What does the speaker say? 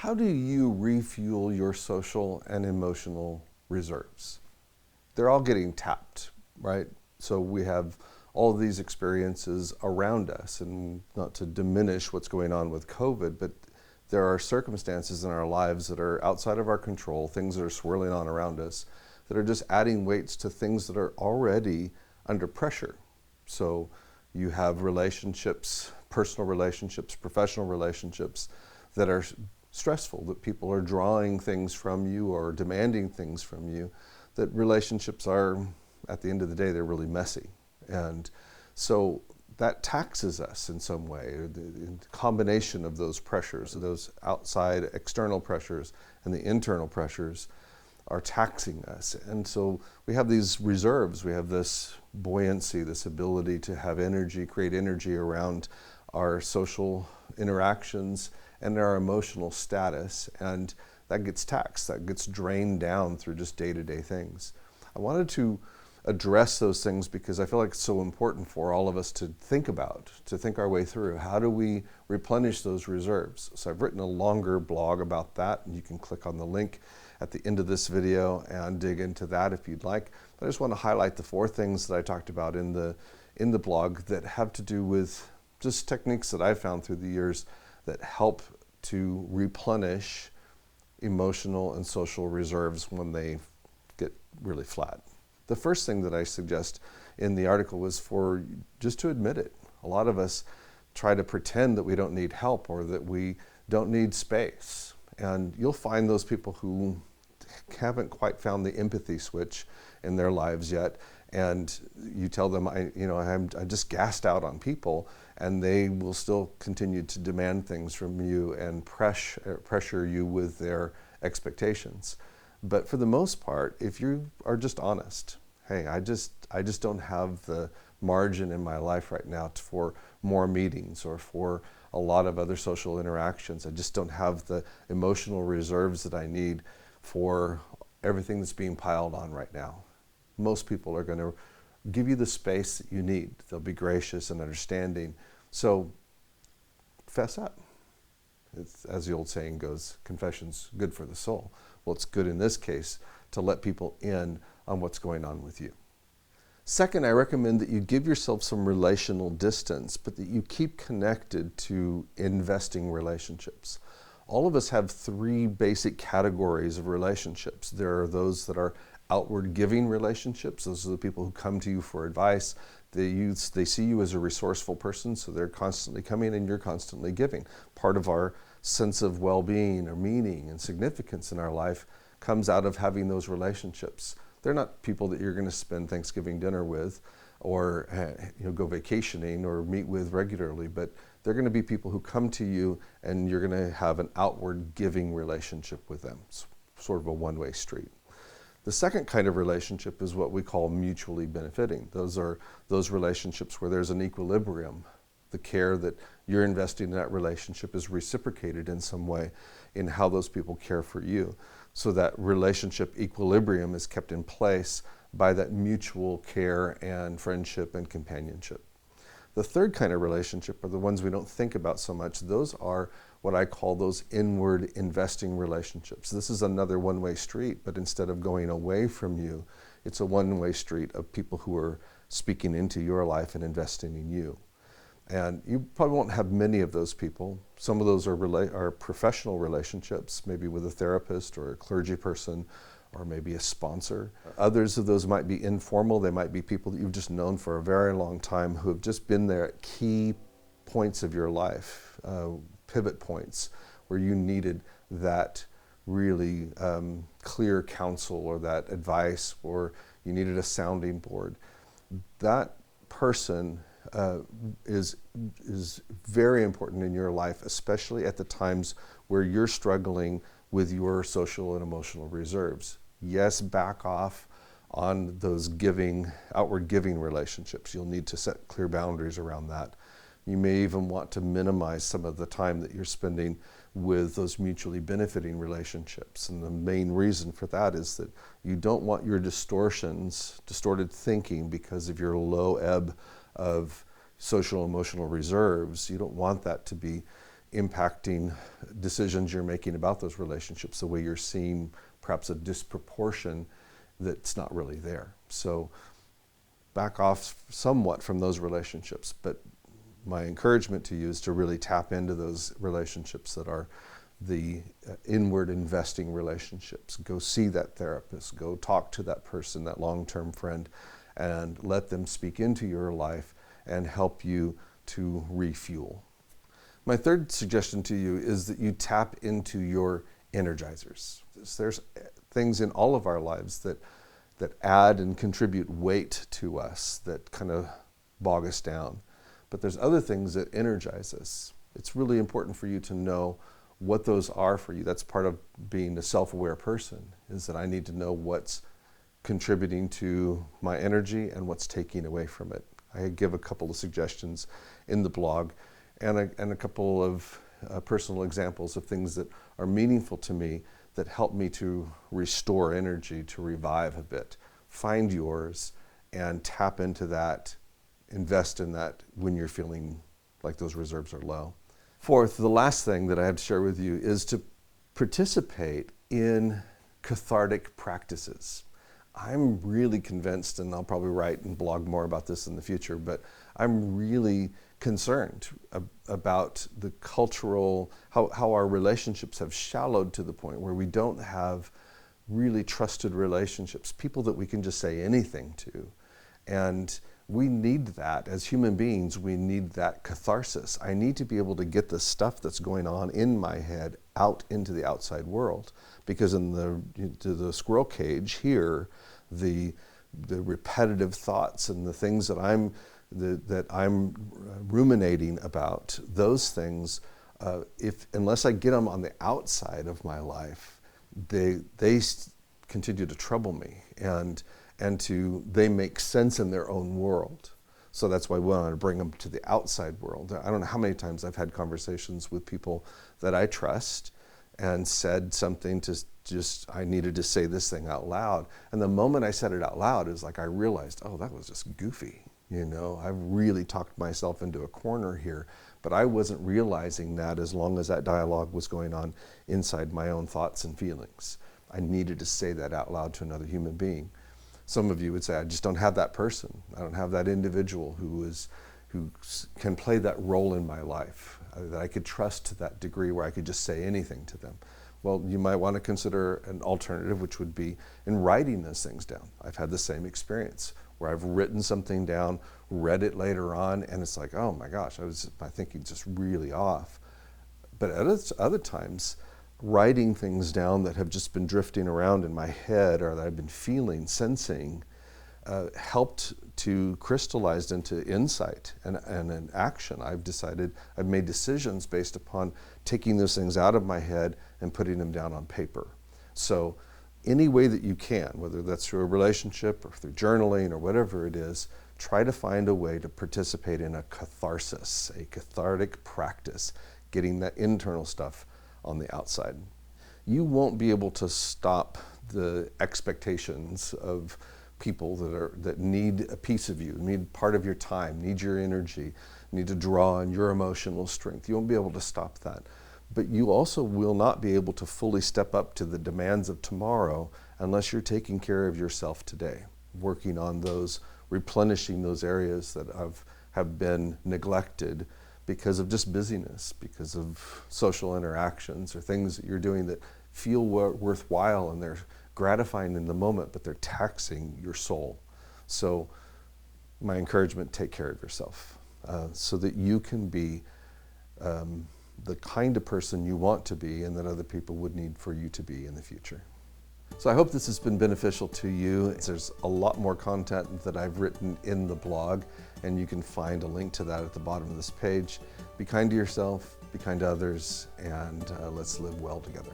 How do you refuel your social and emotional reserves? They're all getting tapped, right? So we have all of these experiences around us, and not to diminish what's going on with COVID, but there are circumstances in our lives that are outside of our control, things that are swirling on around us, that are just adding weights to things that are already under pressure. So you have relationships, personal relationships, professional relationships that are stressful, that people are drawing things from you or demanding things from you, that relationships are, at the end of the day, they're really messy. And so that taxes us in some way. The combination of those pressures, those outside external pressures and the internal pressures are taxing us. And so we have these reserves, we have this buoyancy, this ability to have energy, create energy around our social interactions and our emotional status, and that gets taxed, that gets drained down through just day-to-day things. I wanted to address those things because I feel like it's so important for all of us to think about, to think our way through. How do we replenish those reserves? So I've written a longer blog about that, and you can click on the link at the end of this video and dig into that if you'd like. But I just want to highlight the 4 things that I talked about in the blog that have to do with just techniques that I've found through the years that help to replenish emotional and social reserves when they get really flat. The first thing that I suggest in the article was for just to admit it. A lot of us try to pretend that we don't need help or that we don't need space. And you'll find those people who haven't quite found the empathy switch in their lives yet. And you tell them, I just gassed out on people, and they will still continue to demand things from you and pressure you with their expectations. But for the most part, if you are just honest, hey, I just don't have the margin in my life right now for more meetings or for a lot of other social interactions. I just don't have the emotional reserves that I need for everything that's being piled on right now. Most people are going to give you the space that you need. They'll be gracious and understanding. So fess up. It's, as the old saying goes, confession's good for the soul. Well, it's good in this case to let people in on what's going on with you. Second, I recommend that you give yourself some relational distance, but that you keep connected to investing relationships. All of us have 3 basic categories of relationships. There are those that are outward giving relationships. Those are the people who come to you for advice. They see you as a resourceful person, so they're constantly coming and you're constantly giving. Part of our sense of well-being or meaning and significance in our life comes out of having those relationships. They're not people that you're going to spend Thanksgiving dinner with or go vacationing or meet with regularly, but they're going to be people who come to you and you're going to have an outward giving relationship with them. It's sort of a one-way street. The second kind of relationship is what we call mutually benefiting. Those are those relationships where there's an equilibrium. The care that you're investing in that relationship is reciprocated in some way in how those people care for you. So that relationship equilibrium is kept in place by that mutual care and friendship and companionship. The third kind of relationship are the ones we don't think about so much. Those are what I call those inward investing relationships. This is another one-way street, but instead of going away from you, it's a one-way street of people who are speaking into your life and investing in you. And you probably won't have many of those people. Some of those are professional relationships, maybe with a therapist or a clergy person, or maybe a sponsor. Others of those might be informal. They might be people that you've just known for a very long time who have just been there at key points of your life, pivot points where you needed that really clear counsel or that advice, or you needed a sounding board. That person is very important in your life, especially at the times where you're struggling with your social and emotional reserves. Yes, back off on those outward giving relationships. You'll need to set clear boundaries around that. You may even want to minimize some of the time that you're spending with those mutually benefiting relationships. And the main reason for that is that you don't want your distorted thinking because of your low ebb of social emotional reserves. You don't want that to be impacting decisions you're making about those relationships, the way you're seeing perhaps a disproportion that's not really there. So back off somewhat from those relationships, but my encouragement to you is to really tap into those relationships that are the inward investing relationships. Go see that therapist, go talk to that person, that long-term friend, and let them speak into your life and help you to refuel. My third suggestion to you is that you tap into your energizers. There's things in all of our lives that add and contribute weight to us, that kind of bog us down. But there's other things that energize us. It's really important for you to know what those are for you. That's part of being a self-aware person, is that I need to know what's contributing to my energy and what's taking away from it. I give a couple of suggestions in the blog and a couple of personal examples of things that are meaningful to me that help me to restore energy, to revive a bit. Find yours and tap into that, invest in that when you're feeling like those reserves are low. Fourth, the last thing that I have to share with you is to participate in cathartic practices. I'm really convinced, and I'll probably write and blog more about this in the future, but I'm really concerned about the cultural, how our relationships have shallowed to the point where we don't have really trusted relationships, people that we can just say anything to. And we need that as human beings. We need that catharsis. I need to be able to get the stuff that's going on in my head out into the outside world, because in the squirrel cage here, the repetitive thoughts and the things that I'm ruminating about, those things, unless I get them on the outside of my life, they continue to trouble me, and they make sense in their own world. So that's why we want to bring them to the outside world. I don't know how many times I've had conversations with people that I trust and said something I needed to say this thing out loud. And the moment I said it out loud, it was like I realized, oh, that was just goofy. I've really talked myself into a corner here, but I wasn't realizing that as long as that dialogue was going on inside my own thoughts and feelings. I needed to say that out loud to another human being. Some of you would say, I just don't have that person. I don't have that individual who can play that role in my life, that I could trust to that degree where I could just say anything to them. Well, you might want to consider an alternative, which would be in writing those things down. I've had the same experience where I've written something down, read it later on, and it's like, oh my gosh, my thinking's just really off. But at other times, writing things down that have just been drifting around in my head or that I've been feeling, sensing, helped to crystallize into insight and an action. I've made decisions based upon taking those things out of my head and putting them down on paper. So any way that you can, whether that's through a relationship or through journaling or whatever it is, try to find a way to participate in a catharsis, a cathartic practice, getting that internal stuff on the outside. You won't be able to stop the expectations of people that need a piece of you, need part of your time, need your energy, need to draw on your emotional strength. You won't be able to stop that. But you also will not be able to fully step up to the demands of tomorrow unless you're taking care of yourself today, working on those, replenishing those areas that have been neglected because of just busyness, because of social interactions or things that you're doing that feel worthwhile and they're gratifying in the moment, but they're taxing your soul. So my encouragement, take care of yourself so that you can be the kind of person you want to be and that other people would need for you to be in the future. So I hope this has been beneficial to you. There's a lot more content that I've written in the blog, and you can find a link to that at the bottom of this page. Be kind to yourself, be kind to others, and let's live well together.